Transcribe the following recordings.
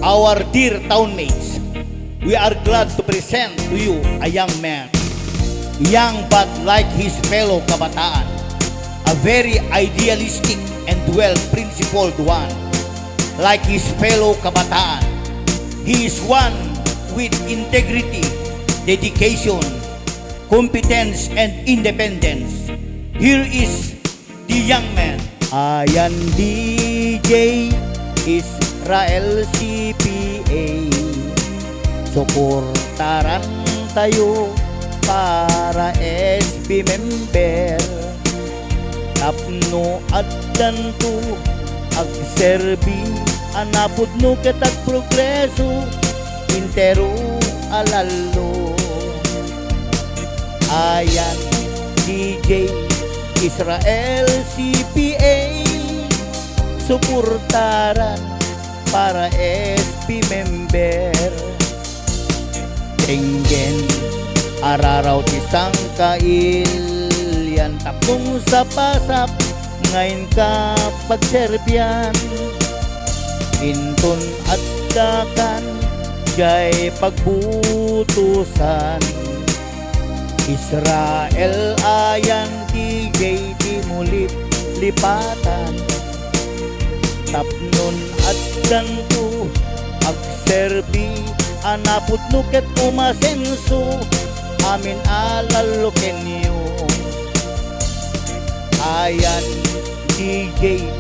Our dear townmates, we are glad to present to you a young man, young but like his fellow kabataan, a very idealistic and well-principled one. Like his fellow kabataan, he is one with integrity, dedication, competence, and independence. Here is the young man. Ayan DJ Israel CPA, suportaran tayo para SB member. Tapno at danto agserbi, anapod no katag progreso, intero alalo. Ayan DJ Israel CPA, suportaran para SP member. Tenggen araraw tisang kailyan, tapong sa pasap ngayon ka pagserbian. Inton at dakan jay pagbutusan. Israel ayan DJ di mulip lipatan. Tapnon at ganto agserbi, anapod nuket umasenso, amin alaluken niyo. Ayan DJ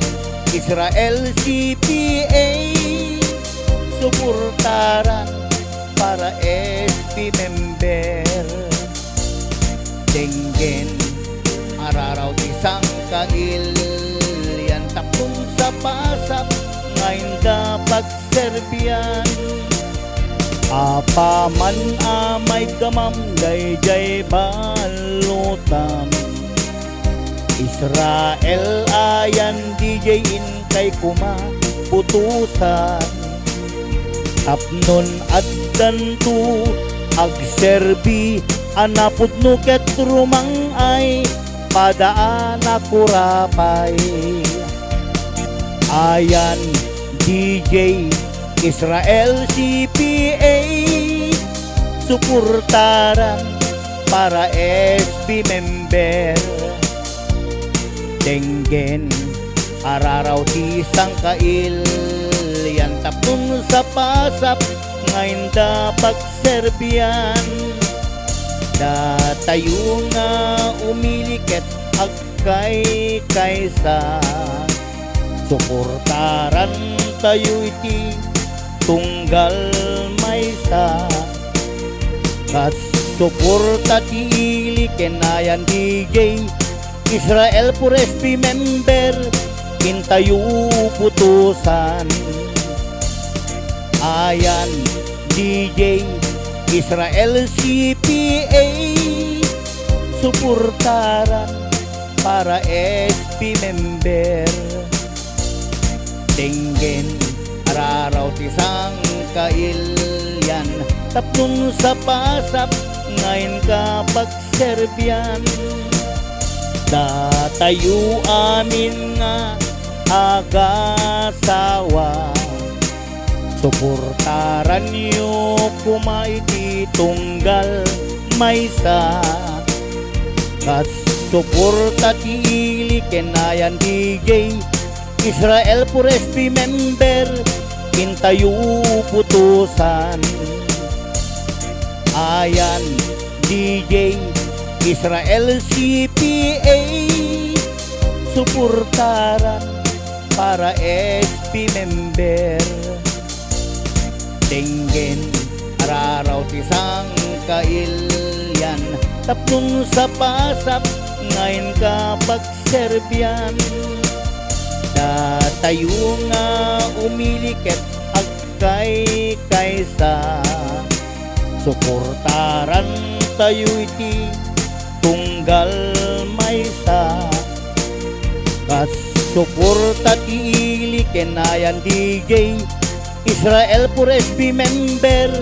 Israel CPA, suportaran para SP member. Tenggen araraw isang kailyan, tapong sa pasap ngayon kapag serbian. Apaman amay gamam dayjay balutam. Israel ayan DJ in kay kumaputusan. Tapnon at danto agserbi, anapod nuket rumang ay padaan akurapay. Ayan DJ Israel CPA, suportaran para SB member. Tenggen araraw tisang kailyan, tapon sa pasap ngayon dapat serbian. Datayo nga umiliket agkay kaysa, suportaran tayo iti tunggal maysa. Kas suporta ti ili kenayan DJ Israel por SP member, kintayo putusan. Ayan DJ Israel CPA, suportaran para SP member. Tenggen araraw tisang kailyan, tapnon sa pasap ngayon kapag serbian. Datayo amin nga agasawa, suportaran niyo kumaiti tunggal maysa. Kas suporta ti ili kenayan DJ Israel por SP member, kintayo putusan. Ayan DJ Israel CPA, suportaran para SP member. Tenggen araraw tisang kailyan, tapnon sa pasap ngayon kapag serbian. Datayo nga umiliket agkay kaysa, suportaran tayo iti tunggal maysa. Kas suporta ti ili kenayan DJ Israel por SB member,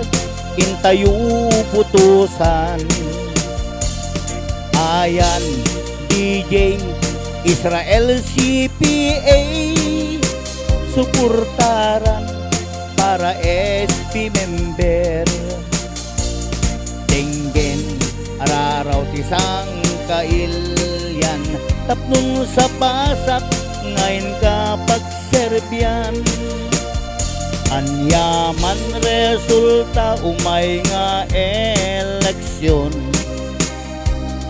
kintayo putusan. Ayan DJ Israel CPA, suportaran para SP member. Tinggen araraw tisang kailyan, tapnong sa pasak ngayon kapag Serbian. Anyaman resulta umay nga eleksyon,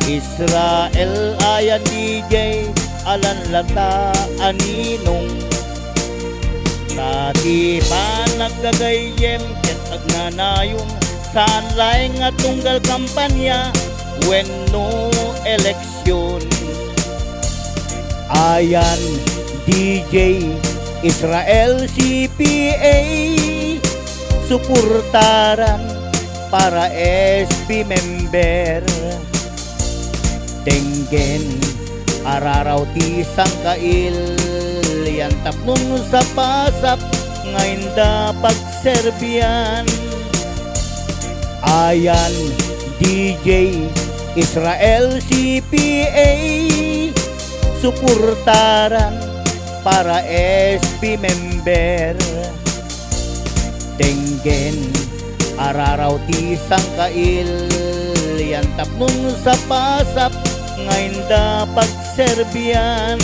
Israel ayan DJ alan lata aninong. Tati pa nagkagayem ket agnanayong sanlay nga tunggal kampanya when no eleksyon. Ayan DJ Israel CPA suportaran para SP member. Tenggen araraw tisang kailyan, tapnong sa pasap ngayon dapat Serbian. Ayan DJ Israel CPA suportaran para SP member. Tenggen araraw tisang kailyan, tapnong sa pasap ngayon dapat Serbian.